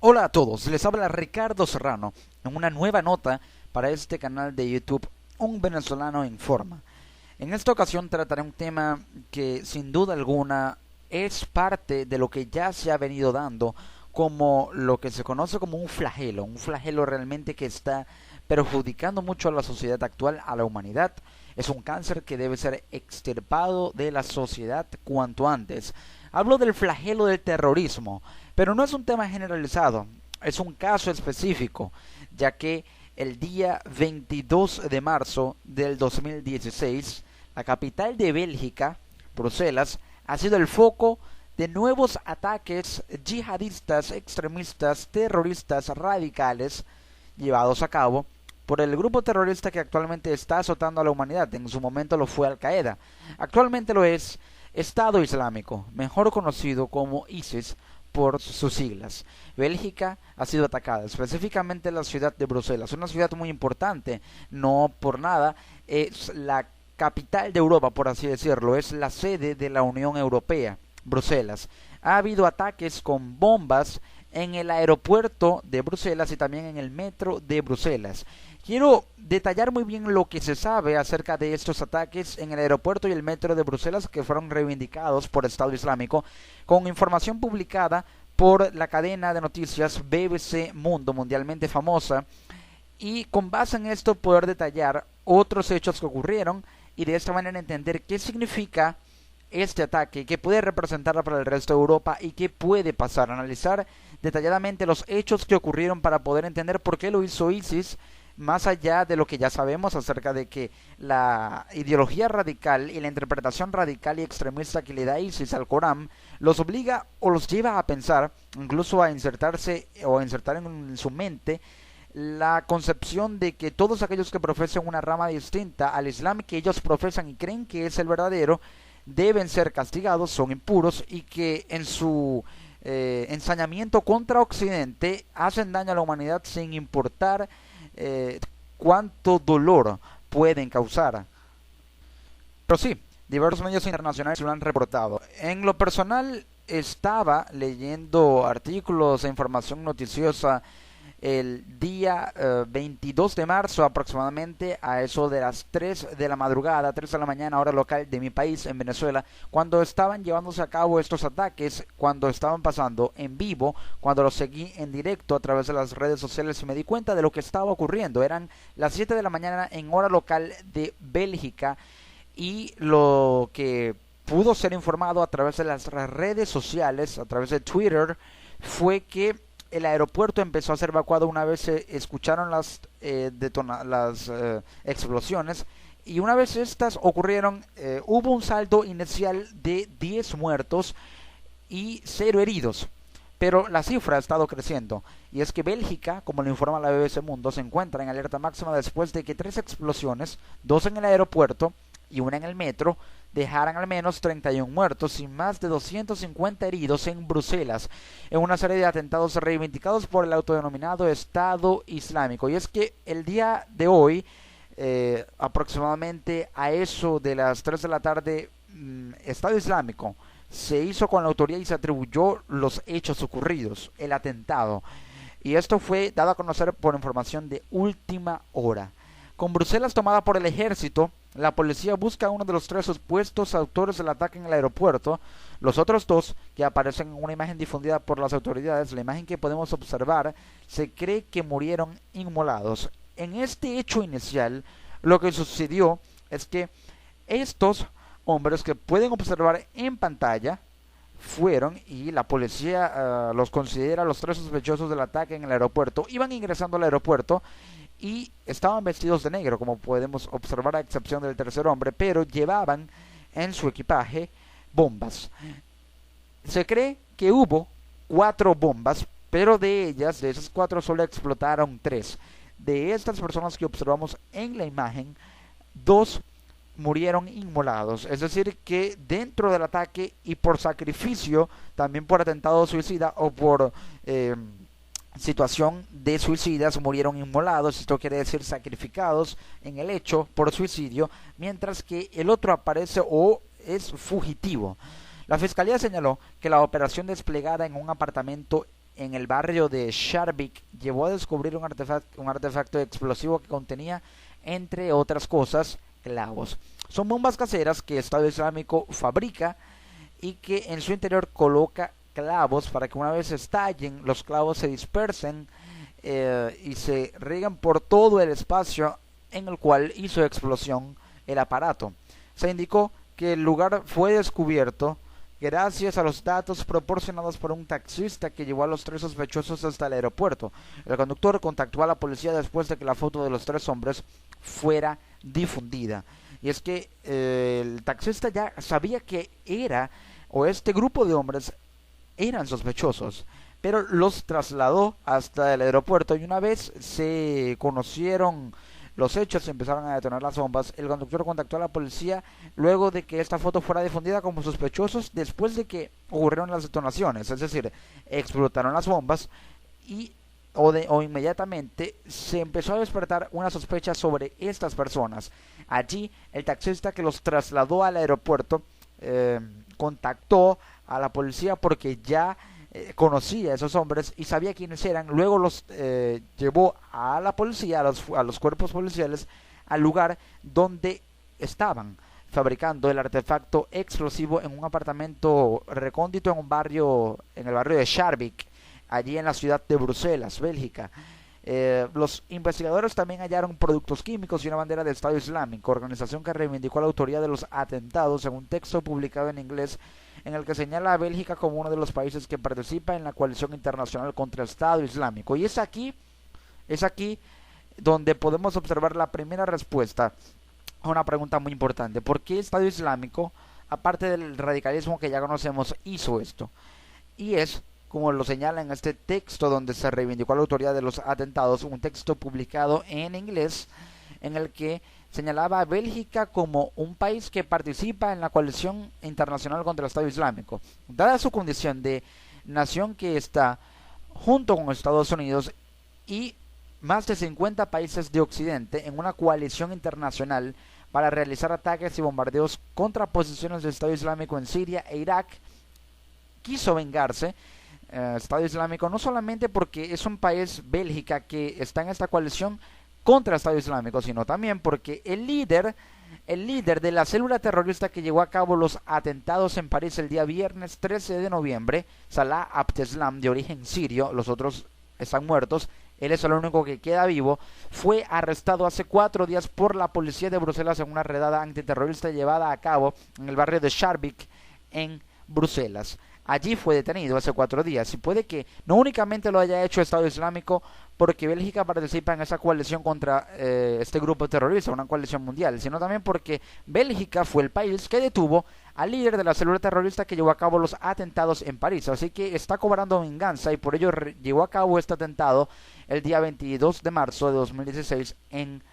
Hola a todos, les habla Ricardo Serrano en una nueva nota para este canal de YouTube, Un Venezolano Informa. En esta ocasión trataré un tema que sin duda alguna es parte de lo que ya se ha venido dando como lo que se conoce como un flagelo realmente que está perjudicando mucho a la sociedad actual, a la humanidad. Es un cáncer que debe ser extirpado de la sociedad cuanto antes. Hablo del flagelo del terrorismo, pero no es un tema generalizado, es un caso específico, ya que el día 22 de marzo del 2016, la capital de Bélgica, Bruselas, ha sido el foco de nuevos ataques yihadistas, extremistas, terroristas, radicales, llevados a cabo por el grupo terrorista que actualmente está azotando a la humanidad. En su momento lo fue Al Qaeda, actualmente lo es Estado Islámico, mejor conocido como ISIS por sus siglas. Bélgica ha sido atacada, específicamente la ciudad de Bruselas, una ciudad muy importante, no por nada, es la capital de Europa, por así decirlo, es la sede de la Unión Europea, Bruselas. Ha habido ataques con bombas en el aeropuerto de Bruselas y también en el metro de Bruselas. Quiero detallar muy bien lo que se sabe acerca de estos ataques en el aeropuerto y el metro de Bruselas que fueron reivindicados por Estado Islámico con información publicada por la cadena de noticias BBC Mundo, mundialmente famosa, y con base en esto poder detallar otros hechos que ocurrieron y de esta manera entender qué significa este ataque, qué puede representar para el resto de Europa y qué puede pasar, analizar detalladamente los hechos que ocurrieron para poder entender por qué lo hizo ISIS, más allá de lo que ya sabemos acerca de que la ideología radical y la interpretación radical y extremista que le da ISIS al Corán los obliga o los lleva a pensar, incluso a insertarse o a insertar en su mente la concepción de que todos aquellos que profesan una rama distinta al Islam que ellos profesan y creen que es el verdadero, deben ser castigados, son impuros y que en su ensañamiento contra Occidente hacen daño a la humanidad sin importar cuánto dolor pueden causar. Pero sí, diversos medios internacionales lo han reportado. En lo personal, estaba leyendo artículos e información noticiosa el día 22 de marzo aproximadamente a eso de las 3 de la madrugada, 3 de la mañana hora local de mi país en Venezuela, cuando estaban llevándose a cabo estos ataques, cuando estaban pasando en vivo, cuando los seguí en directo a través de las redes sociales y me di cuenta de lo que estaba ocurriendo. Eran las 7 de la mañana en hora local de Bélgica y lo que pudo ser informado a través de las redes sociales, a través de Twitter, fue que el aeropuerto empezó a ser evacuado una vez se escucharon las explosiones, y una vez estas ocurrieron hubo un saldo inicial de 10 muertos y 0 heridos. Pero la cifra ha estado creciendo, y es que Bélgica, como lo informa la BBC Mundo, se encuentra en alerta máxima después de que 3 explosiones, 2 en el aeropuerto y una en el metro, dejaran al menos 31 muertos y más de 250 heridos en Bruselas, en una serie de atentados reivindicados por el autodenominado Estado Islámico. Y es que el día de hoy, aproximadamente a eso de las 3 de la tarde, Estado Islámico se hizo con la autoría y se atribuyó los hechos ocurridos, el atentado. Y esto fue dado a conocer por información de última hora. Con Bruselas tomada por el ejército, la policía busca a uno de los 3 supuestos autores del ataque en el aeropuerto. Los otros 2, que aparecen en una imagen difundida por las autoridades, la imagen que podemos observar, se cree que murieron inmolados. En este hecho inicial, lo que sucedió es que estos hombres que pueden observar en pantalla fueron, y la policía los considera los 3 sospechosos del ataque en el aeropuerto, iban ingresando al aeropuerto y estaban vestidos de negro, como podemos observar a excepción del tercer hombre, pero llevaban en su equipaje bombas. Se cree que hubo 4 bombas, pero de esas 4 solo explotaron 3. De estas personas que observamos en la imagen, 2 murieron inmolados, es decir que dentro del ataque y por sacrificio, también por atentado suicida o por situación de suicidas, murieron inmolados. Esto quiere decir sacrificados en el hecho por suicidio, mientras que el otro aparece o es fugitivo. La fiscalía señaló que la operación desplegada en un apartamento en el barrio de Sharvik llevó a descubrir un artefacto explosivo que contenía, entre otras cosas, clavos. Son bombas caseras que Estado Islámico fabrica y que en su interior coloca clavos para que una vez estallen, los clavos se dispersen y se riegan por todo el espacio en el cual hizo explosión el aparato. Se indicó que el lugar fue descubierto gracias a los datos proporcionados por un taxista que llevó a los 3 sospechosos hasta el aeropuerto. El conductor contactó a la policía después de que la foto de los 3 hombres fuera difundida. Y es que el taxista ya sabía que este grupo de hombres eran sospechosos, pero los trasladó hasta el aeropuerto, y una vez se conocieron los hechos, se empezaron a detonar las bombas. El conductor contactó a la policía luego de que esta foto fuera difundida como sospechosos después de que ocurrieron las detonaciones, es decir, explotaron las bombas o inmediatamente se empezó a despertar una sospecha sobre estas personas. Allí el taxista que los trasladó al aeropuerto contactó a la policía porque ya conocía a esos hombres y sabía quiénes eran. Luego los llevó a la policía, a los cuerpos policiales, al lugar donde estaban fabricando el artefacto explosivo en un apartamento recóndito en el barrio de Sharvik, allí en la ciudad de Bruselas, Bélgica. Los investigadores también hallaron productos químicos y una bandera del Estado Islámico, organización que reivindicó la autoría de los atentados en un texto publicado en inglés en el que señala a Bélgica como uno de los países que participa en la coalición internacional contra el Estado Islámico. Y es aquí donde podemos observar la primera respuesta a una pregunta muy importante. ¿Por qué el Estado Islámico, aparte del radicalismo que ya conocemos, hizo esto? Y es, como lo señala en este texto donde se reivindicó la autoría de los atentados, un texto publicado en inglés en el que señalaba a Bélgica como un país que participa en la coalición internacional contra el Estado Islámico. Dada su condición de nación que está junto con Estados Unidos y más de 50 países de Occidente en una coalición internacional para realizar ataques y bombardeos contra posiciones del Estado Islámico en Siria e Irak, quiso vengarse Estado Islámico, no solamente porque es un país, Bélgica, que está en esta coalición contra el Estado Islámico, sino también porque el líder de la célula terrorista que llevó a cabo los atentados en París el día viernes 13 de noviembre, Salah Abdeslam, de origen sirio, los otros están muertos, él es el único que queda vivo, fue arrestado hace 4 días por la policía de Bruselas en una redada antiterrorista llevada a cabo en el barrio de Sharvik, en Bruselas. Allí fue detenido hace 4 días, y puede que no únicamente lo haya hecho el Estado Islámico porque Bélgica participa en esa coalición contra este grupo terrorista, una coalición mundial, sino también porque Bélgica fue el país que detuvo al líder de la célula terrorista que llevó a cabo los atentados en París. Así que está cobrando venganza y por ello llevó a cabo este atentado el día 22 de marzo de 2016 en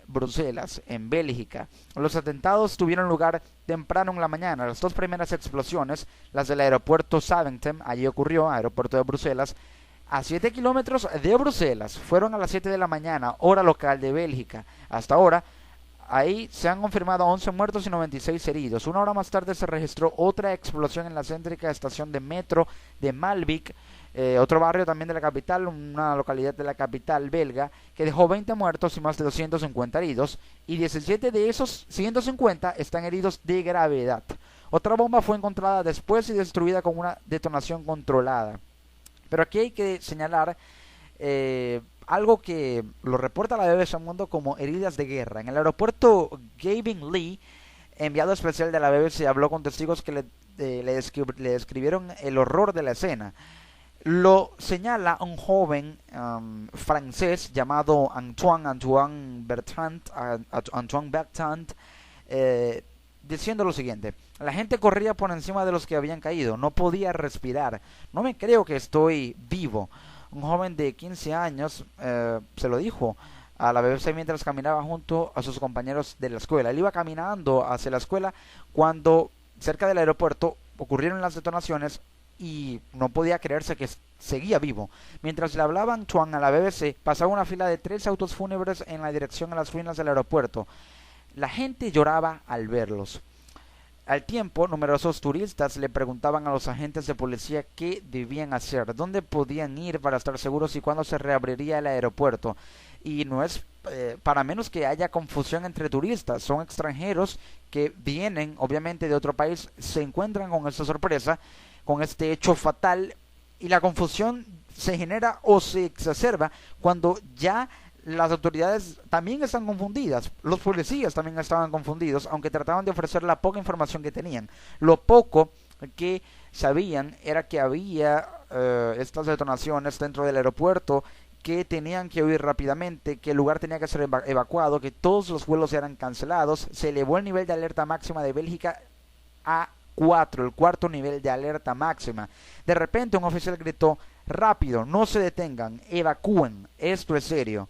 Bruselas, en Bélgica. Los atentados tuvieron lugar temprano en la mañana. Las 2 primeras explosiones, las del aeropuerto Zaventem, allí ocurrió, aeropuerto de Bruselas, a 7 kilómetros de Bruselas, fueron a las 7 de la mañana, hora local de Bélgica. Hasta ahora, ahí se han confirmado 11 muertos y 96 heridos. 1 hora más tarde se registró otra explosión en la céntrica estación de metro de Malvik, otro barrio también de la capital, una localidad de la capital belga, que dejó 20 muertos y más de 250 heridos, y 17 de esos 150 están heridos de gravedad. Otra bomba fue encontrada después y destruida con una detonación controlada. Pero aquí hay que señalar algo que lo reporta la BBC Mundo como heridas de guerra. En el aeropuerto, Gavin Lee, enviado especial de la BBC, habló con testigos que le describieron el horror de la escena. Lo señala un joven francés llamado Antoine Bertrand, diciendo lo siguiente: la gente corría por encima de los que habían caído, no podía respirar, no me creo que estoy vivo. Un joven de 15 años se lo dijo a la BBC mientras caminaba junto a sus compañeros de la escuela. Él iba caminando hacia la escuela cuando cerca del aeropuerto ocurrieron las detonaciones y no podía creerse que seguía vivo. Mientras le hablaba Antoine a la BBC, pasaba una fila de 3 autos fúnebres en la dirección a las ruinas del aeropuerto. La gente lloraba al verlos. Al tiempo, numerosos turistas le preguntaban a los agentes de policía qué debían hacer, dónde podían ir para estar seguros y cuándo se reabriría el aeropuerto. Y no es para menos que haya confusión entre turistas, son extranjeros que vienen obviamente de otro país, se encuentran con esta sorpresa, con este hecho fatal, y la confusión se genera o se exacerba cuando ya las autoridades también están confundidas, los policías también estaban confundidos, aunque trataban de ofrecer la poca información que tenían. Lo poco que sabían era que había estas detonaciones dentro del aeropuerto, que tenían que huir rápidamente, que el lugar tenía que ser evacuado, que todos los vuelos eran cancelados. Se elevó el nivel de alerta máxima de Bélgica a 4, el cuarto nivel de alerta máxima. De repente un oficial gritó: rápido, no se detengan, evacúen, esto es serio.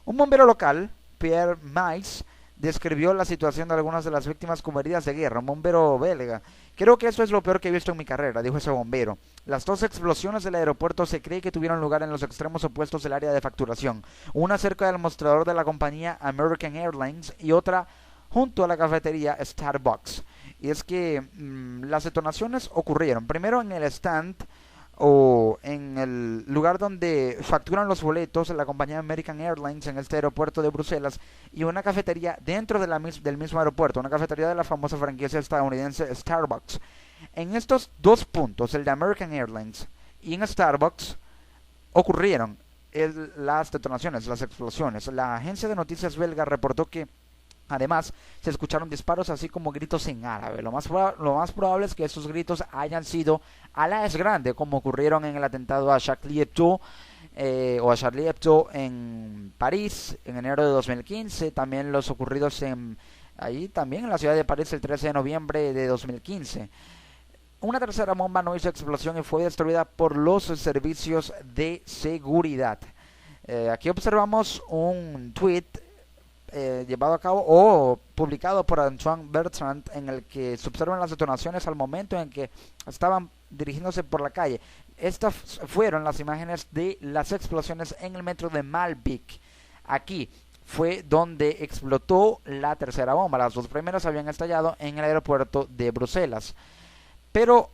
Un bombero local, Pierre Mais, describió la situación de algunas de las víctimas como heridas de guerra. Un bombero belga: creo que eso es lo peor que he visto en mi carrera, dijo ese bombero. Las dos explosiones del aeropuerto se cree que tuvieron lugar en los extremos opuestos del área de facturación, una cerca del mostrador de la compañía American Airlines y otra junto a la cafetería Starbucks. Y es que las detonaciones ocurrieron primero en el stand o en el lugar donde facturan los boletos de la compañía American Airlines en este aeropuerto de Bruselas, y una cafetería dentro de del mismo aeropuerto, una cafetería de la famosa franquicia estadounidense Starbucks. En estos dos puntos, el de American Airlines y en Starbucks, ocurrieron las detonaciones, las explosiones. La agencia de noticias belga reportó que además se escucharon disparos así como gritos en árabe. Lo más probable es que esos gritos hayan sido "Alá es grande", como ocurrieron en el atentado a Charlie Hebdo o a Charlie Hebdo en París en enero de 2015. También los ocurridos ahí también en la ciudad de París el 13 de noviembre de 2015. Una tercera bomba no hizo explosión y fue destruida por los servicios de seguridad. Aquí observamos un tweet llevado a cabo o publicado por Antoine Bertrand, en el que se observan las detonaciones al momento en que estaban dirigiéndose por la calle. Estas fueron las imágenes de las explosiones en el metro de Malbec. Aquí fue donde explotó la tercera bomba. Las dos primeras habían estallado en el aeropuerto de Bruselas, pero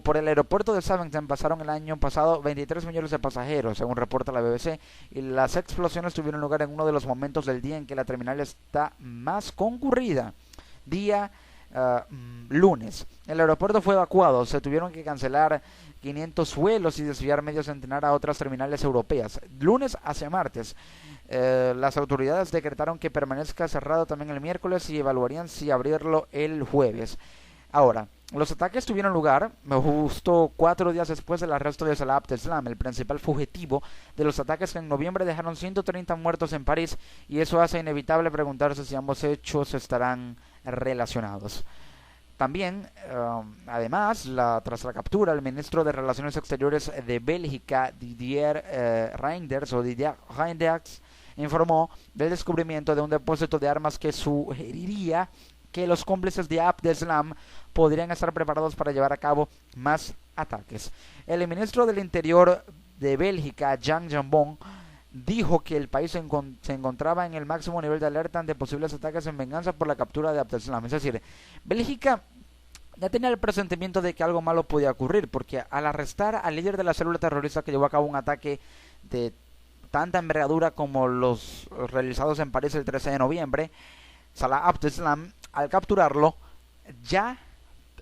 por el aeropuerto de Zaventem pasaron el año pasado 23 millones de pasajeros, según reporta la BBC, y las explosiones tuvieron lugar en uno de los momentos del día en que la terminal está más concurrida, día lunes. El aeropuerto fue evacuado, se tuvieron que cancelar 500 vuelos y desviar medio centenar a otras terminales europeas. Lunes hacia martes, las autoridades decretaron que permanezca cerrado también el miércoles y evaluarían si abrirlo el jueves. Ahora, los ataques tuvieron lugar justo 4 días después del arresto de Salah Abdeslam, el principal fugitivo de los ataques que en noviembre dejaron 130 muertos en París, y eso hace inevitable preguntarse si ambos hechos estarán relacionados. También, además, tras la captura, el ministro de Relaciones Exteriores de Bélgica, Didier Reynders, informó del descubrimiento de un depósito de armas que sugeriría que los cómplices de Abdeslam podrían estar preparados para llevar a cabo más ataques. El ministro del Interior de Bélgica, Jean Jambon, dijo que el país se encontraba en el máximo nivel de alerta ante posibles ataques en venganza por la captura de Abdeslam. Es decir, Bélgica ya tenía el presentimiento de que algo malo podía ocurrir, porque al arrestar al líder de la célula terrorista que llevó a cabo un ataque de tanta envergadura como los realizados en París el 13 de noviembre, Salah Abdeslam, al capturarlo, ya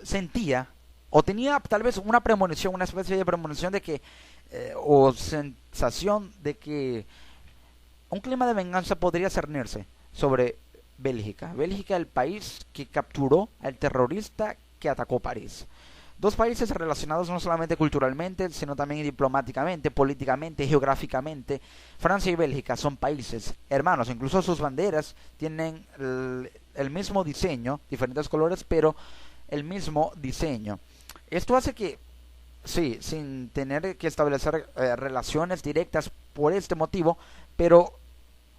sentía o tenía tal vez una premonición, una especie de premonición de que o sensación de que un clima de venganza podría cernirse sobre Bélgica. Bélgica, el país que capturó al terrorista que atacó París. Dos países relacionados no solamente culturalmente, sino también diplomáticamente, políticamente, geográficamente. Francia y Bélgica son países hermanos, incluso sus banderas tienen el mismo diseño, diferentes colores, pero el mismo diseño. Esto hace que, sí, sin tener que establecer relaciones directas por este motivo, pero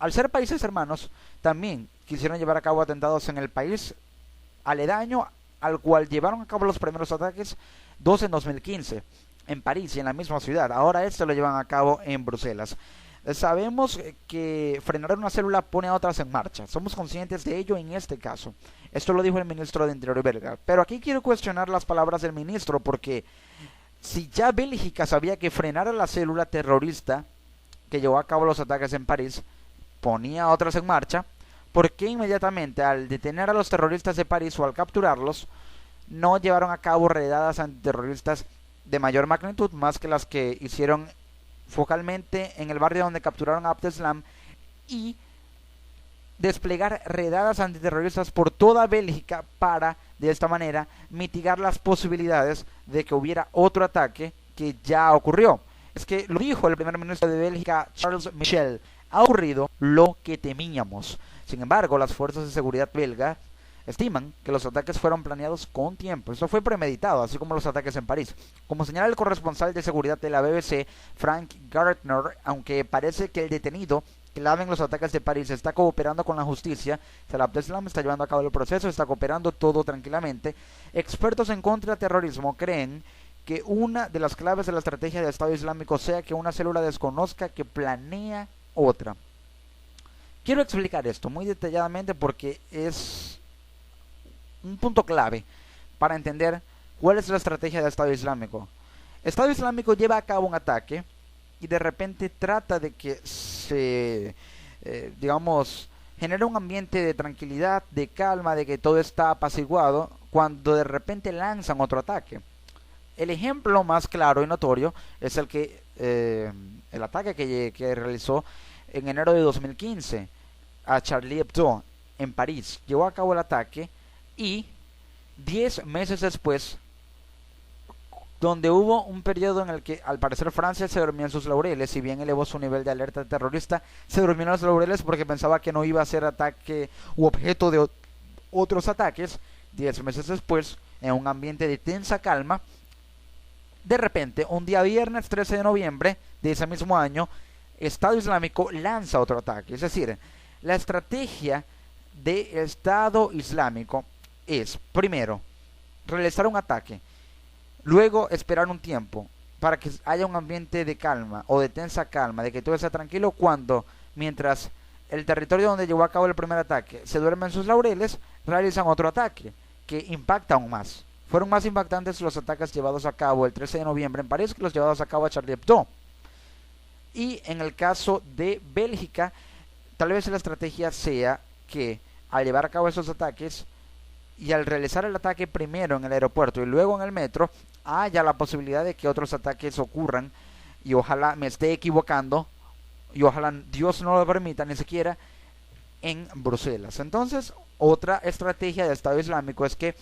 al ser países hermanos, también quisieron llevar a cabo atentados en el país aledaño al cual llevaron a cabo los primeros ataques, 2 en 2015, en París y en la misma ciudad. Ahora lo llevan a cabo en Bruselas. Sabemos que frenar una célula pone a otras en marcha. Somos conscientes de ello en este caso. Esto lo dijo el ministro de Interior belga. Pero aquí quiero cuestionar las palabras del ministro, porque si ya Bélgica sabía que frenar a la célula terrorista que llevó a cabo los ataques en París ponía a otras en marcha, ¿por qué inmediatamente al detener a los terroristas de París o al capturarlos no llevaron a cabo redadas antiterroristas de mayor magnitud, más que las que hicieron focalmente en el barrio donde capturaron a Abdeslam, y desplegar redadas antiterroristas por toda Bélgica para, de esta manera, mitigar las posibilidades de que hubiera otro ataque que ya ocurrió? Es que lo dijo el primer ministro de Bélgica, Charles Michel: ha ocurrido lo que temíamos. Sin embargo, las fuerzas de seguridad belgas estiman que los ataques fueron planeados con tiempo. Esto fue premeditado, así como los ataques en París. Como señala el corresponsal de seguridad de la BBC, Frank Gardner, aunque parece que el detenido clave en los ataques de París está cooperando con la justicia, Salah Abdeslam está llevando a cabo el proceso, está cooperando todo tranquilamente, expertos en contraterrorismo creen que una de las claves de la estrategia del Estado Islámico sea que una célula desconozca que planea otra. Quiero explicar esto muy detalladamente porque es un punto clave para entender cuál es la estrategia del Estado Islámico. El Estado Islámico lleva a cabo un ataque y de repente trata de que se, genere un ambiente de tranquilidad, de calma, de que todo está apaciguado, cuando de repente lanzan otro ataque. El ejemplo más claro y notorio es el ataque que realizó en enero de 2015 a Charlie Hebdo en París. Llevó a cabo el ataque y 10 meses después, donde hubo un periodo en el que al parecer Francia se durmió en sus laureles, si bien elevó su nivel de alerta terrorista, se durmió en los laureles porque pensaba que no iba a ser ataque u objeto de otros ataques. 10 meses después, en un ambiente de tensa calma, de repente, un día viernes 13 de noviembre de ese mismo año, Estado Islámico lanza otro ataque. Es decir, la estrategia del Estado Islámico es, primero, realizar un ataque, luego esperar un tiempo para que haya un ambiente de calma o de tensa calma, de que todo esté tranquilo, mientras el territorio donde llevó a cabo el primer ataque se duerme en sus laureles, realizan otro ataque que impacta aún más. Fueron más impactantes los ataques llevados a cabo el 13 de noviembre en París que los llevados a cabo a Charlie Hebdo. Y en el caso de Bélgica, tal vez la estrategia sea que al llevar a cabo esos ataques y al realizar el ataque primero en el aeropuerto y luego en el metro, haya la posibilidad de que otros ataques ocurran, y ojalá me esté equivocando y ojalá Dios no lo permita ni siquiera en Bruselas. Entonces, otra estrategia del Estado Islámico es que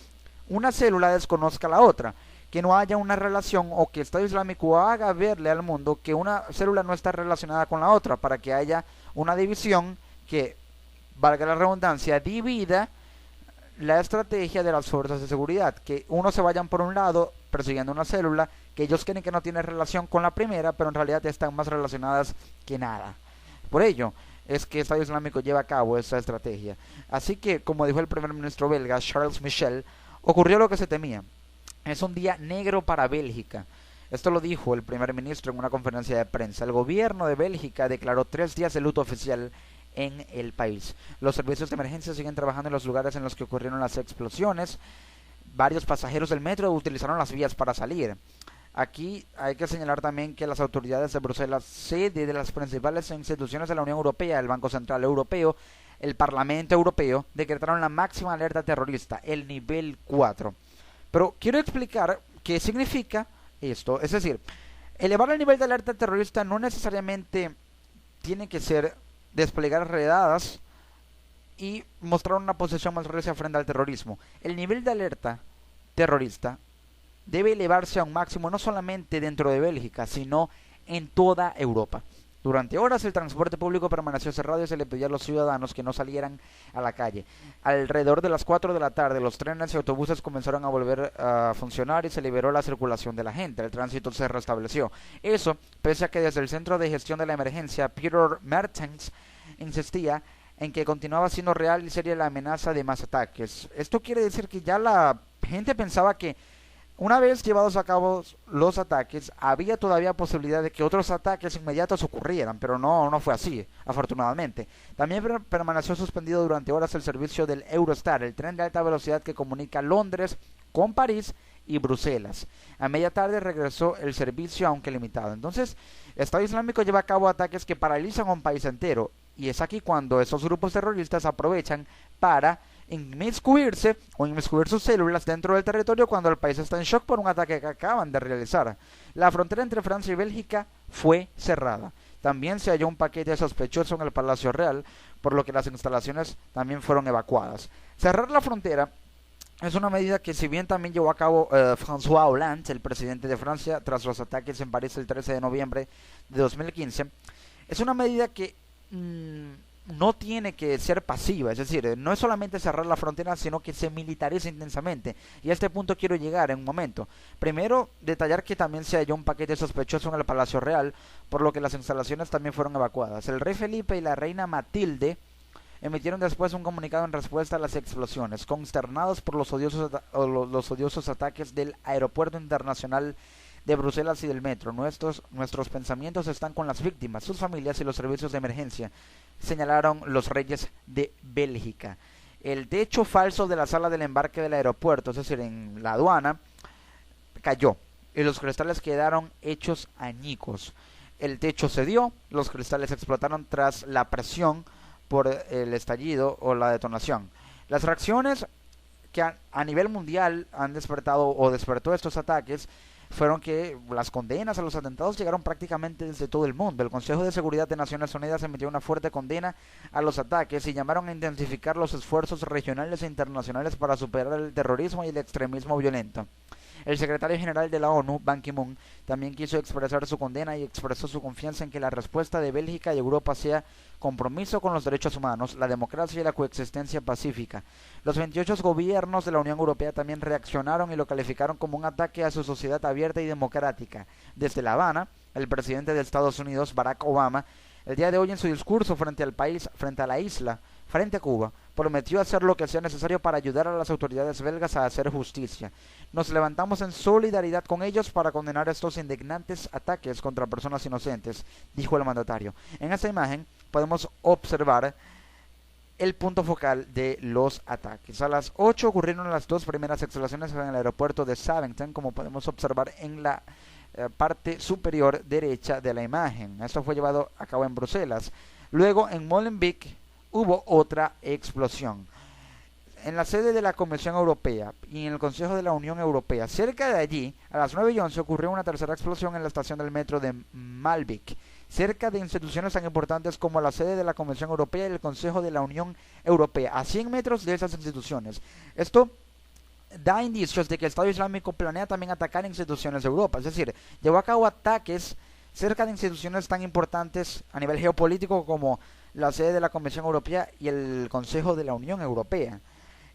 una célula desconozca a la otra, que no haya una relación, o que el Estado Islámico haga verle al mundo que una célula no está relacionada con la otra, para que haya una división que, valga la redundancia, divida la estrategia de las fuerzas de seguridad, que unos se vayan por un lado persiguiendo una célula que ellos creen que no tiene relación con la primera, pero en realidad están más relacionadas que nada. Por ello es que el Estado Islámico lleva a cabo esa estrategia. Así que, como dijo el primer ministro belga, Charles Michel, ocurrió lo que se temía. Es un día negro para Bélgica. Esto lo dijo el primer ministro en una conferencia de prensa. El gobierno de Bélgica declaró 3 días de luto oficial en el país. Los servicios de emergencia siguen trabajando en los lugares en los que ocurrieron las explosiones. Varios pasajeros del metro utilizaron las vías para salir. Aquí hay que señalar también que las autoridades de Bruselas, sede de las principales instituciones de la Unión Europea, el Banco Central Europeo, el Parlamento Europeo, decretaron la máxima alerta terrorista, el nivel 4. Pero quiero explicar qué significa esto. Es decir, elevar el nivel de alerta terrorista no necesariamente tiene que ser desplegar redadas y mostrar una posición más recia frente al terrorismo. El nivel de alerta terrorista debe elevarse a un máximo no solamente dentro de Bélgica, sino en toda Europa. Durante horas el transporte público permaneció cerrado y se le pidió a los ciudadanos que no salieran a la calle. Alrededor de las 4 de la tarde los trenes y autobuses comenzaron a volver a funcionar y se liberó la circulación de la gente. El tránsito se restableció. Eso, pese a que desde el Centro de Gestión de la Emergencia, Peter Mertens, insistía en que continuaba siendo real y seria la amenaza de más ataques. Esto quiere decir que ya la gente pensaba que Una vez llevados a cabo los ataques, había todavía posibilidad de que otros ataques inmediatos ocurrieran, pero no fue así, afortunadamente. También permaneció suspendido durante horas el servicio del Eurostar, el tren de alta velocidad que comunica Londres con París y Bruselas. A media tarde regresó el servicio, aunque limitado. Entonces, Estado Islámico lleva a cabo ataques que paralizan a un país entero, y es aquí cuando esos grupos terroristas aprovechan para inmiscuirse o inmiscuir sus células dentro del territorio cuando el país está en shock por un ataque que acaban de realizar. La frontera entre Francia y Bélgica fue cerrada. También se halló un paquete sospechoso en el Palacio Real, por lo que las instalaciones también fueron evacuadas. Cerrar la frontera es una medida que, si bien también llevó a cabo François Hollande, el presidente de Francia, tras los ataques en París el 13 de noviembre de 2015, es una medida que no tiene que ser pasiva, es decir, no es solamente cerrar la frontera, sino que se militariza intensamente. Y a este punto quiero llegar en un momento. Primero, detallar que también se halló un paquete sospechoso en el Palacio Real, por lo que las instalaciones también fueron evacuadas. El rey Felipe y la reina Matilde emitieron después un comunicado en respuesta a las explosiones, consternados por los odiosos ataques del Aeropuerto Internacional de Bruselas y del metro. Nuestros pensamientos están con las víctimas, sus familias y los servicios de emergencia, señalaron los reyes de Bélgica. El techo falso de la sala del embarque del aeropuerto, es decir, en la aduana, cayó y los cristales quedaron hechos añicos. El techo cedió, los cristales explotaron tras la presión por el estallido o la detonación. Las reacciones que a nivel mundial han despertó estos ataques fueron que las condenas a los atentados llegaron prácticamente desde todo el mundo. El Consejo de Seguridad de Naciones Unidas emitió una fuerte condena a los ataques y llamaron a intensificar los esfuerzos regionales e internacionales para superar el terrorismo y el extremismo violento. El secretario general de la ONU, Ban Ki-moon, también quiso expresar su condena y expresó su confianza en que la respuesta de Bélgica y Europa sea compromiso con los derechos humanos, la democracia y la coexistencia pacífica. Los 28 gobiernos de la Unión Europea también reaccionaron y lo calificaron como un ataque a su sociedad abierta y democrática. Desde La Habana, el presidente de Estados Unidos, Barack Obama, el día de hoy en su discurso frente a la isla, frente a Cuba, prometió hacer lo que sea necesario para ayudar a las autoridades belgas a hacer justicia. Nos levantamos en solidaridad con ellos para condenar estos indignantes ataques contra personas inocentes, dijo el mandatario. En esta imagen podemos observar el punto focal de los ataques. A las 8 ocurrieron las dos primeras explosiones en el aeropuerto de Zaventem, como podemos observar en la parte superior derecha de la imagen. Esto fue llevado a cabo en Bruselas. Luego en Molenbeek hubo otra explosión. En la sede de la Comisión Europea y en el Consejo de la Unión Europea, cerca de allí, a las 9:11 ocurrió una tercera explosión en la estación del metro de Malvik, cerca de instituciones tan importantes como la sede de la Comisión Europea y el Consejo de la Unión Europea, a 100 metros de esas instituciones. Esto da indicios de que el Estado Islámico planea también atacar instituciones de Europa, es decir, llevó a cabo ataques cerca de instituciones tan importantes a nivel geopolítico como la sede de la Comisión Europea y el Consejo de la Unión Europea.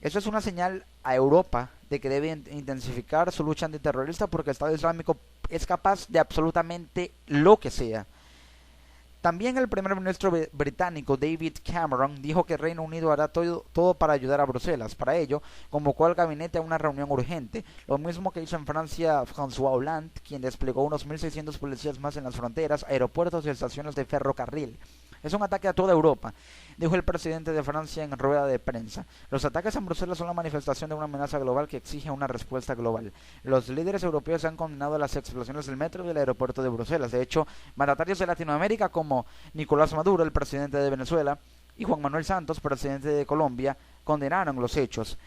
Eso es una señal a Europa de que debe intensificar su lucha antiterrorista, porque el Estado Islámico es capaz de absolutamente lo que sea. También el primer ministro británico David Cameron dijo que el Reino Unido hará todo para ayudar a Bruselas. Para ello, convocó al gabinete a una reunión urgente, lo mismo que hizo en Francia François Hollande, quien desplegó unos 1.600 policías más en las fronteras, aeropuertos y estaciones de ferrocarril. Es un ataque a toda Europa, dijo el presidente de Francia en rueda de prensa. Los ataques en Bruselas son la manifestación de una amenaza global que exige una respuesta global. Los líderes europeos han condenado las explosiones del metro y del aeropuerto de Bruselas. De hecho, mandatarios de Latinoamérica como Nicolás Maduro, el presidente de Venezuela, y Juan Manuel Santos, presidente de Colombia, condenaron los hechos.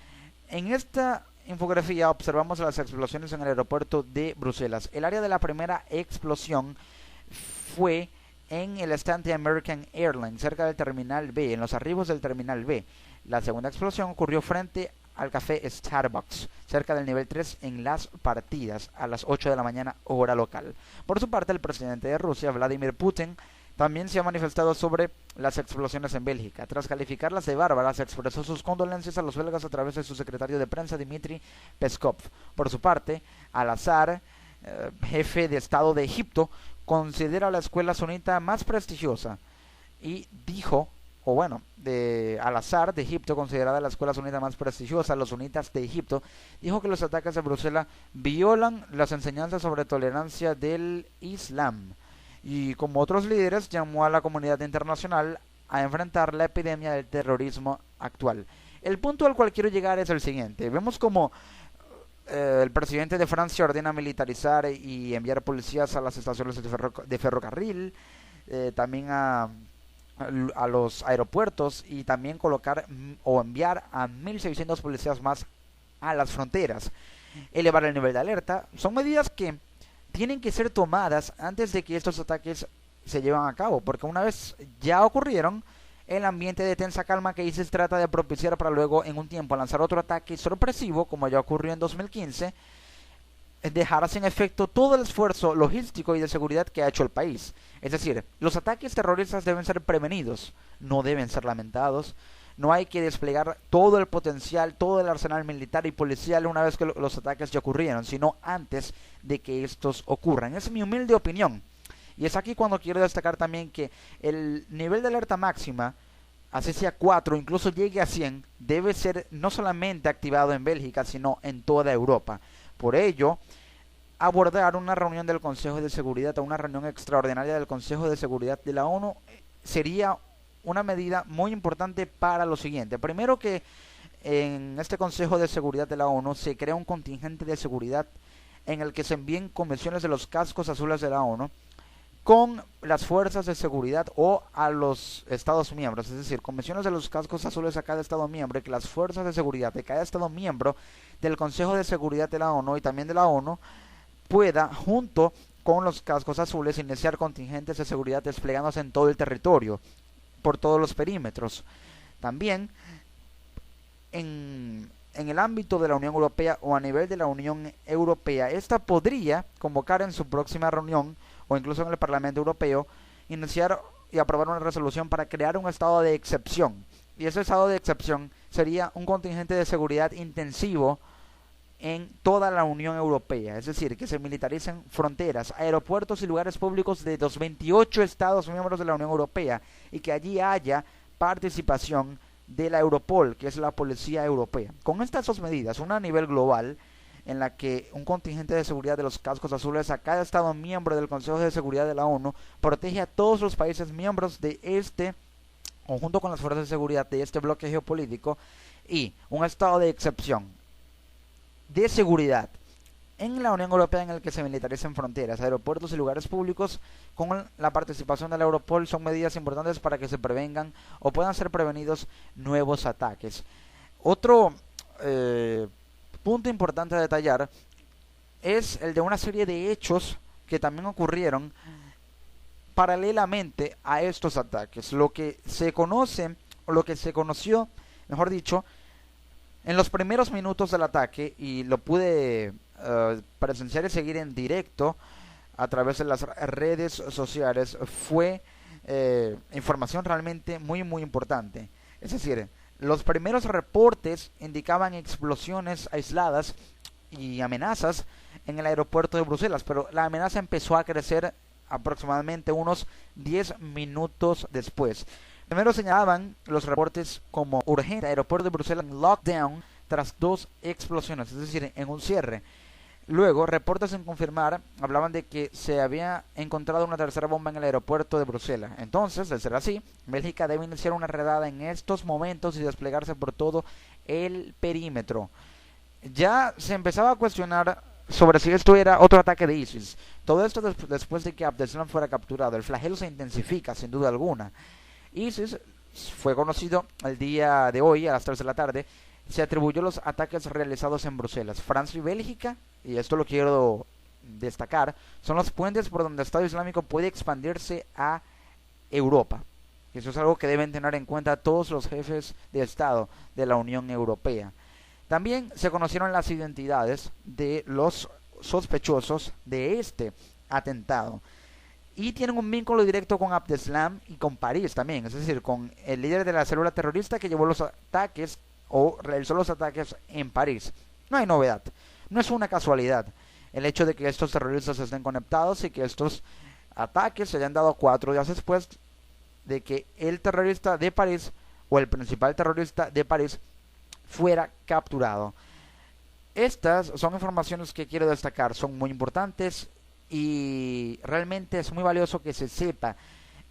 En esta infografía observamos las explosiones en el aeropuerto de Bruselas. El área de la primera explosión fue en el stand de American Airlines, cerca del Terminal B, en los arribos del Terminal B. La segunda explosión ocurrió frente al café Starbucks, cerca del nivel 3 en Las Partidas, a las 8 de la mañana, hora local. Por su parte, el presidente de Rusia, Vladimir Putin, también se ha manifestado sobre las explosiones en Bélgica. Tras calificarlas de bárbaras, expresó sus condolencias a los belgas a través de su secretario de prensa, Dmitry Peskov. Por su parte, Al-Azhar, jefe de Estado de Egipto, considera la escuela sunita más prestigiosa y dijo o bueno, de Al-Azhar de Egipto, considerada la escuela sunita más prestigiosa, los sunitas de Egipto, dijo que los ataques de Bruselas violan las enseñanzas sobre tolerancia del Islam. Y como otros líderes, llamó a la comunidad internacional a enfrentar la epidemia del terrorismo actual. El punto al cual quiero llegar es el siguiente. Vemos como el presidente de Francia ordena militarizar y enviar policías a las estaciones de ferrocarril, también a los aeropuertos, y también colocar o enviar a 1.600 policías más a las fronteras, elevar el nivel de alerta. Son medidas que tienen que ser tomadas antes de que estos ataques se lleven a cabo, porque una vez ya ocurrieron, el ambiente de tensa calma que ISIS trata de propiciar para luego en un tiempo lanzar otro ataque sorpresivo, como ya ocurrió en 2015, dejará sin efecto todo el esfuerzo logístico y de seguridad que ha hecho el país. Es decir, los ataques terroristas deben ser prevenidos, no deben ser lamentados. No hay que desplegar todo el potencial, todo el arsenal militar y policial una vez que los ataques ya ocurrieron, sino antes de que estos ocurran. Esa es mi humilde opinión. Y es aquí cuando quiero destacar también que el nivel de alerta máxima, así sea 4, incluso llegue a 100, debe ser no solamente activado en Bélgica, sino en toda Europa. Por ello, abordar una reunión del Consejo de Seguridad o una reunión extraordinaria del Consejo de Seguridad de la ONU sería una medida muy importante para lo siguiente. Primero, que en este Consejo de Seguridad de la ONU se crea un contingente de seguridad en el que se envíen comisiones de los cascos azules de la ONU con las fuerzas de seguridad o a los estados miembros, es decir, comisiones de los cascos azules a cada estado miembro, y que las fuerzas de seguridad de cada estado miembro del Consejo de Seguridad de la ONU y también de la ONU pueda, junto con los cascos azules, iniciar contingentes de seguridad desplegándose en todo el territorio, por todos los perímetros. También en el ámbito de la Unión Europea o a nivel de la Unión Europea, esta podría convocar en su próxima reunión o incluso en el Parlamento Europeo, iniciar y aprobar una resolución para crear un estado de excepción. Y ese estado de excepción sería un contingente de seguridad intensivo en toda la Unión Europea, es decir, que se militaricen fronteras, aeropuertos y lugares públicos de los 28 estados miembros de la Unión Europea, y que allí haya participación de la Europol, que es la policía europea. Con estas dos medidas, una a nivel global, en la que un contingente de seguridad de los cascos azules a cada estado miembro del Consejo de Seguridad de la ONU protege a todos los países miembros de este, conjunto con las fuerzas de seguridad de este bloque geopolítico, y un estado de excepción de seguridad en la Unión Europea en el que se militaricen fronteras, aeropuertos y lugares públicos con la participación de la Europol, son medidas importantes para que se prevengan o puedan ser prevenidos nuevos ataques. Otro punto importante a detallar es el de una serie de hechos que también ocurrieron paralelamente a estos ataques. Lo que se conoce, o lo que se conoció, mejor dicho, en los primeros minutos del ataque, y lo pude presenciar y seguir en directo a través de las redes sociales, fue información realmente muy importante. Es decir, los primeros reportes indicaban explosiones aisladas y amenazas en el aeropuerto de Bruselas, pero la amenaza empezó a crecer aproximadamente unos 10 minutos después. Primero señalaban los reportes como urgente: aeropuerto de Bruselas en lockdown tras 2 explosiones, es decir, en un cierre. Luego, reportes sin confirmar hablaban de que se había encontrado una tercera bomba en el aeropuerto de Bruselas. Entonces, de ser así, Bélgica debe iniciar una redada en estos momentos y desplegarse por todo el perímetro. Ya se empezaba a cuestionar sobre si esto era otro ataque de ISIS. Todo esto después de que Abdeslam fuera capturado. El flagelo se intensifica, sin duda alguna. ISIS fue conocido el día de hoy, a las 3 de la tarde, se atribuyó los ataques realizados en Bruselas. Francia y Bélgica, y esto lo quiero destacar, son los puentes por donde el Estado Islámico puede expandirse a Europa. Y eso es algo que deben tener en cuenta todos los jefes de Estado de la Unión Europea. También se conocieron las identidades de los sospechosos de este atentado, y tienen un vínculo directo con Abdeslam y con París también, es decir, con el líder de la célula terrorista que llevó los ataques o realizó los ataques en París. No hay novedad, no es una casualidad el hecho de que estos terroristas estén conectados y que estos ataques se hayan dado 4 días después de que el terrorista de París o el principal terrorista de París fuera capturado. Estas son informaciones que quiero destacar, son muy importantes y realmente es muy valioso que se sepa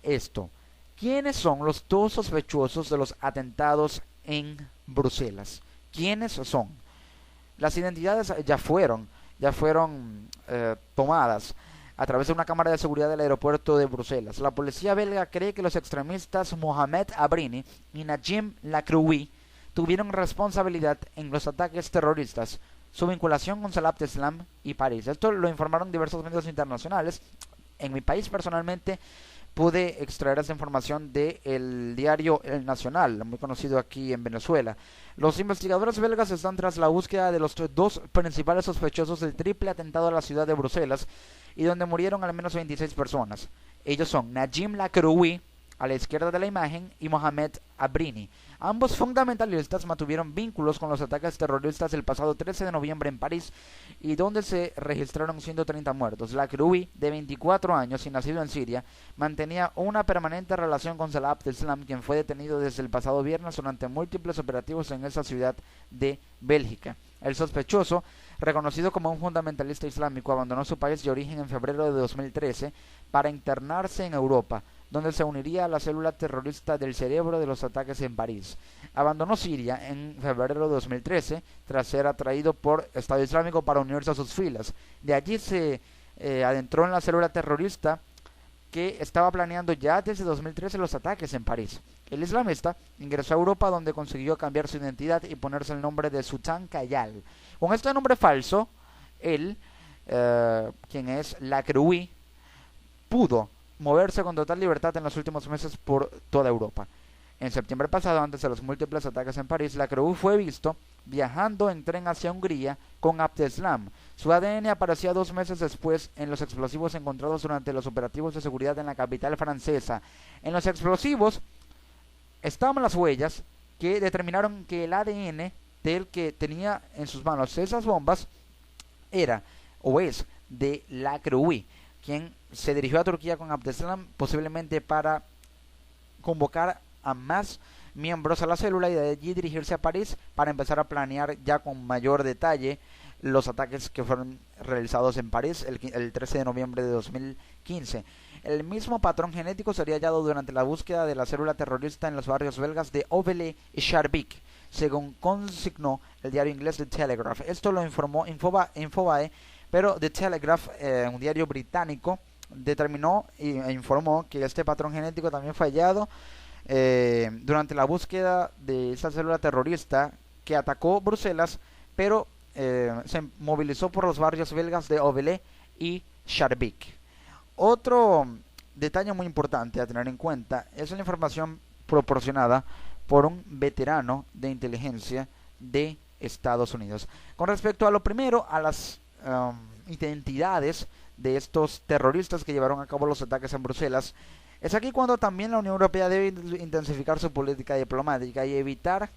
esto. ¿Quiénes son los dos sospechosos de los atentados en Bruselas? ¿Quiénes son? Las identidades ya fueron tomadas a través de una cámara de seguridad del aeropuerto de Bruselas. La policía belga cree que los extremistas Mohamed Abrini y Najim Lacroix tuvieron responsabilidad en los ataques terroristas. Su vinculación con Salah Abdeslam y París. Esto lo informaron diversos medios internacionales. En mi país personalmente pude extraer esa información del diario El Nacional, muy conocido aquí en Venezuela. Los investigadores belgas están tras la búsqueda de los dos principales sospechosos del triple atentado a la ciudad de Bruselas y donde murieron al menos 26 personas. Ellos son Najim Lacroix, a la izquierda de la imagen, y Mohamed Abrini. Ambos fundamentalistas mantuvieron vínculos con los ataques terroristas el pasado 13 de noviembre en París y donde se registraron 130 muertos. Lacroix, de 24 años y nacido en Siria, mantenía una permanente relación con Salah Abdeslam, quien fue detenido desde el pasado viernes durante múltiples operativos en esa ciudad de Bélgica. El sospechoso, reconocido como un fundamentalista islámico, abandonó su país de origen en febrero de 2013 para internarse en Europa, donde se uniría a la célula terrorista del cerebro de los ataques en París. Abandonó Siria en febrero de 2013 tras ser atraído por Estado Islámico para unirse a sus filas. De allí se adentró en la célula terrorista que estaba planeando ya desde 2013 los ataques en París. El islamista ingresó a Europa donde consiguió cambiar su identidad y ponerse el nombre de Sultan Kayal. Con este nombre falso, él, quien es Lacroix, pudo moverse con total libertad en los últimos meses por toda Europa. En septiembre pasado, antes de los múltiples ataques en París, Lacroix fue visto viajando en tren hacia Hungría con Abdeslam. Su ADN aparecía 2 meses después en los explosivos encontrados durante los operativos de seguridad en la capital francesa. En los explosivos estaban las huellas que determinaron que el ADN del que tenía en sus manos esas bombas era o es de Lacroix, quien se dirigió a Turquía con Abdeslam posiblemente para convocar a más miembros a la célula y de allí dirigirse a París para empezar a planear ya con mayor detalle los ataques que fueron realizados en París el 13 de noviembre de 2015. El mismo patrón genético sería hallado durante la búsqueda de la célula terrorista en los barrios belgas de Ovele y Schaerbeek, según consignó el diario inglés The Telegraph. Esto lo informó Infobae, pero The Telegraph, un diario británico, determinó e informó que este patrón genético también fue hallado durante la búsqueda de esta célula terrorista que atacó Bruselas, pero se movilizó por los barrios belgas de Ovele y Schaerbeek. Otro detalle muy importante a tener en cuenta es la información proporcionada por un veterano de inteligencia de Estados Unidos. Con respecto a lo primero, a las identidades de estos terroristas que llevaron a cabo los ataques en Bruselas, es aquí cuando también la Unión Europea debe intensificar su política diplomática y evitar,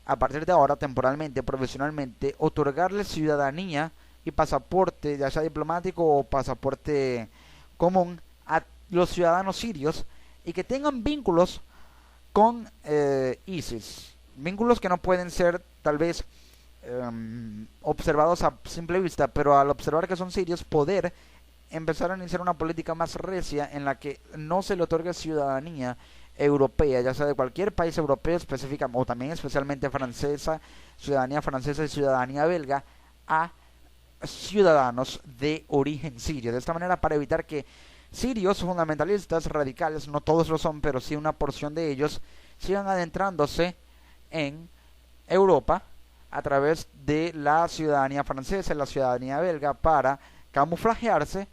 a partir de ahora, temporalmente, profesionalmente, otorgarle ciudadanía y pasaporte, ya sea diplomático o pasaporte común, a los ciudadanos sirios y que tengan vínculos con ISIS. Vínculos que no pueden ser, tal vez, observados a simple vista, pero al observar que son sirios, poder empezar a iniciar una política más recia en la que no se le otorgue ciudadanía europea, ya sea de cualquier país europeo específica o también especialmente francesa, ciudadanía francesa y ciudadanía belga, a ciudadanos de origen sirio. De esta manera, para evitar que sirios fundamentalistas radicales, no todos lo son, pero sí una porción de ellos, sigan adentrándose en Europa a través de la ciudadanía francesa y la ciudadanía belga para camuflajearse,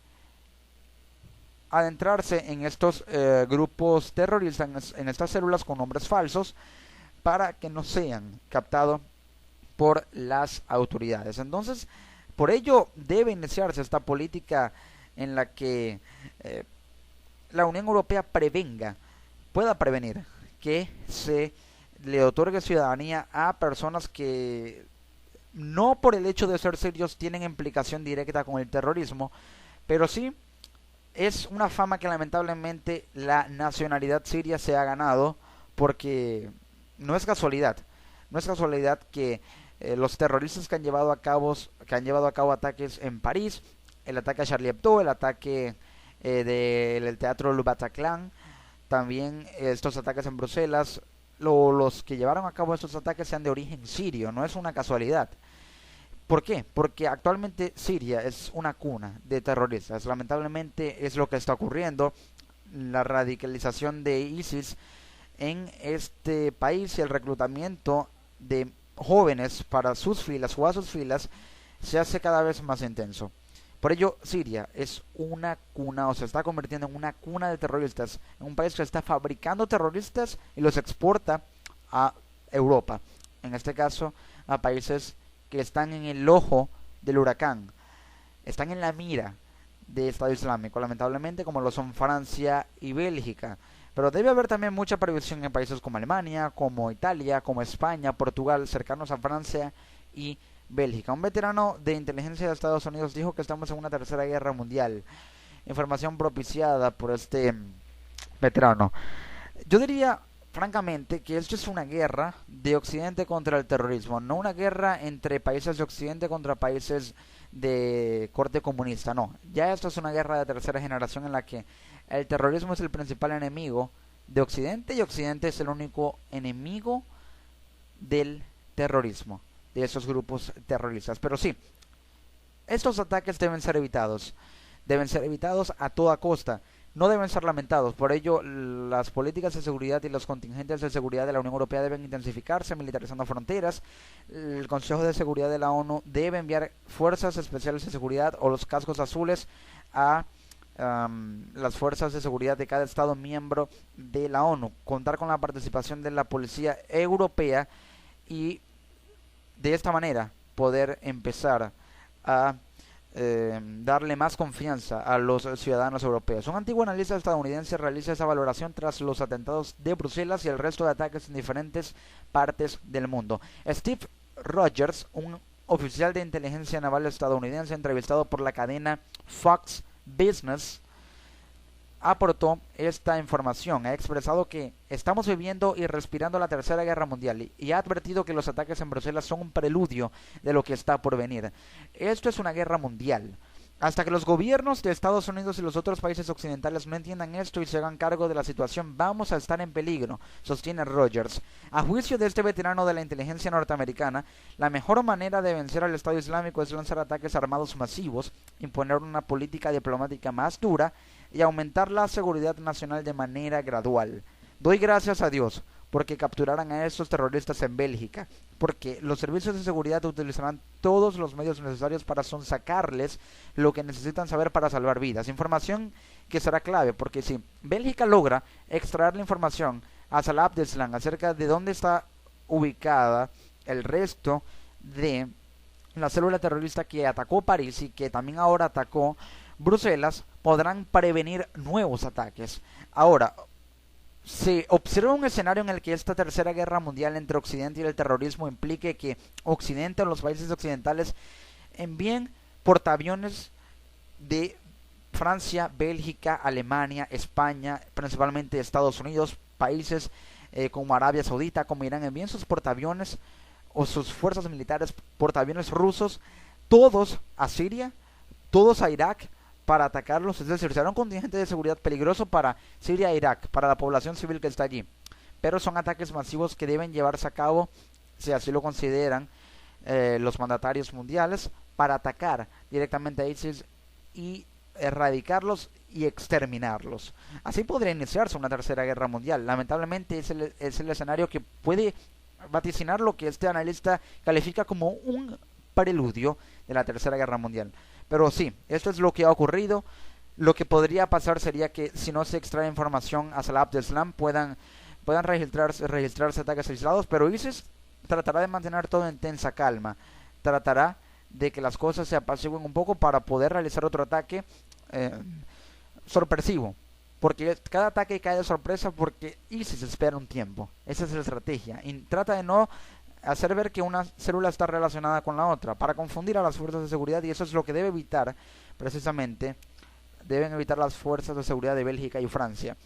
adentrarse en estos grupos terroristas, en estas células con nombres falsos, para que no sean captados por las autoridades. Entonces, por ello debe iniciarse esta política en la que la Unión Europea pueda prevenir que se le otorgue ciudadanía a personas que no por el hecho de ser serios tienen implicación directa con el terrorismo, pero sí es una fama que lamentablemente la nacionalidad siria se ha ganado, porque no es casualidad, no es casualidad que los terroristas que han llevado a cabo ataques en París, el ataque a Charlie Hebdo, el ataque del teatro Le Bataclan, también estos ataques en Bruselas, los que llevaron a cabo estos ataques sean de origen sirio, no es una casualidad. ¿Por qué? Porque actualmente Siria es una cuna de terroristas. Lamentablemente es lo que está ocurriendo. La radicalización de ISIS en este país y el reclutamiento de jóvenes para sus filas o a sus filas se hace cada vez más intenso. Por ello, Siria es una cuna, o se está convirtiendo en una cuna de terroristas, en un país que está fabricando terroristas y los exporta a Europa, en este caso a países que están en el ojo del huracán, están en la mira de Estado Islámico, lamentablemente, como lo son Francia y Bélgica. Pero debe haber también mucha previsión en países como Alemania, como Italia, como España, Portugal, cercanos a Francia y Bélgica. Un veterano de inteligencia de Estados Unidos dijo que estamos en una tercera guerra mundial. Información propiciada por este veterano. Yo diría, francamente, que esto es una guerra de Occidente contra el terrorismo, no una guerra entre países de Occidente contra países de corte comunista, no. Ya esto es una guerra de tercera generación en la que el terrorismo es el principal enemigo de Occidente y Occidente es el único enemigo del terrorismo, de esos grupos terroristas. Pero sí, estos ataques deben ser evitados a toda costa, no deben ser lamentados. Por ello, las políticas de seguridad y los contingentes de seguridad de la Unión Europea deben intensificarse, militarizando fronteras. El Consejo de Seguridad de la ONU debe enviar fuerzas especiales de seguridad o los cascos azules a las fuerzas de seguridad de cada Estado miembro de la ONU, contar con la participación de la policía europea y de esta manera poder empezar a darle más confianza a los ciudadanos europeos. Un antiguo analista estadounidense realiza esa valoración tras los atentados de Bruselas y el resto de ataques en diferentes partes del mundo. Steve Rogers, un oficial de inteligencia naval estadounidense entrevistado por la cadena Fox Business, aportó esta información. Ha expresado que estamos viviendo y respirando la tercera guerra mundial y ha advertido que los ataques en Bruselas son un preludio de lo que está por venir. Esto es una guerra mundial. Hasta que los gobiernos de Estados Unidos y los otros países occidentales no entiendan esto y se hagan cargo de la situación, vamos a estar en peligro, sostiene Rogers. A juicio de este veterano de la inteligencia norteamericana, la mejor manera de vencer al Estado Islámico es lanzar ataques armados masivos, imponer una política diplomática más dura y aumentar la seguridad nacional de manera gradual. Doy gracias a Dios porque capturaran a estos terroristas en Bélgica, porque los servicios de seguridad utilizarán todos los medios necesarios para sonsacarles lo que necesitan saber para salvar vidas. Información que será clave, porque si Bélgica logra extraer la información a Salah Abdeslam acerca de dónde está ubicada el resto de la célula terrorista que atacó París y que también ahora atacó Bruselas, podrán prevenir nuevos ataques. Ahora, se observa un escenario en el que esta tercera guerra mundial entre Occidente y el terrorismo implique que Occidente o los países occidentales envíen portaaviones de Francia, Bélgica, Alemania, España, principalmente Estados Unidos, países como Arabia Saudita, como Irán, envíen sus portaaviones o sus fuerzas militares, portaaviones rusos, todos a Siria, todos a Irak, para atacarlos. Es decir, será un contingente de seguridad peligroso para Siria e Irak, para la población civil que está allí. Pero son ataques masivos que deben llevarse a cabo, si así lo consideran los mandatarios mundiales, para atacar directamente a ISIS y erradicarlos y exterminarlos. Así podría iniciarse una tercera guerra mundial. Lamentablemente es el escenario que puede vaticinar lo que este analista califica como un preludio de la tercera guerra mundial. Pero sí, esto es lo que ha ocurrido. Lo que podría pasar sería que si no se extrae información a Salah Abdeslam puedan registrarse ataques aislados, pero ISIS tratará de mantener todo en tensa calma. Tratará de que las cosas se apacigüen un poco para poder realizar otro ataque sorpresivo. Porque cada ataque cae de sorpresa porque ISIS espera un tiempo. Esa es la estrategia. Y trata de no hacer ver que una célula está relacionada con la otra para confundir a las fuerzas de seguridad, y eso es lo que debe evitar precisamente deben evitar las fuerzas de seguridad de Bélgica y Francia.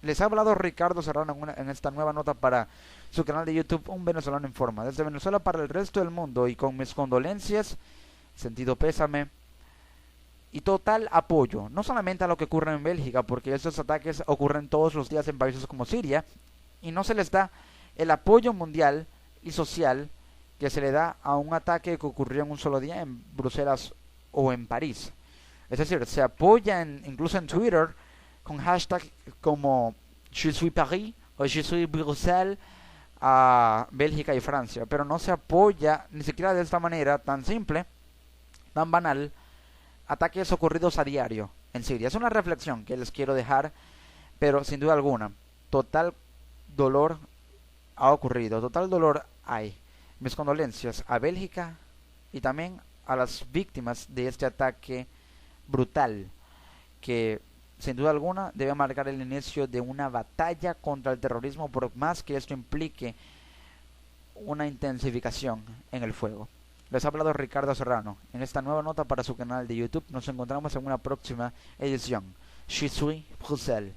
Les ha hablado Ricardo Serrano en esta nueva nota para su canal de YouTube Un Venezolano Informa. Desde Venezuela para el resto del mundo y con mis condolencias, sentido pésame y total apoyo, no solamente a lo que ocurre en Bélgica, porque estos ataques ocurren todos los días en países como Siria y no se les da el apoyo mundial y social que se le da a un ataque que ocurrió en un solo día en Bruselas o en París. Es decir, se apoya incluso en Twitter con hashtag como Je suis Paris o Je suis Bruxelles a Bélgica y Francia, pero no se apoya ni siquiera de esta manera tan simple, tan banal, ataques ocurridos a diario en Siria. Es una reflexión que les quiero dejar, pero sin duda alguna, total dolor ha ocurrido, total dolor hay. Mis condolencias a Bélgica y también a las víctimas de este ataque brutal que sin duda alguna debe marcar el inicio de una batalla contra el terrorismo, por más que esto implique una intensificación en el fuego. Les ha hablado Ricardo Serrano en esta nueva nota para su canal de YouTube. Nos encontramos en una próxima edición. Je suis Bruxelles.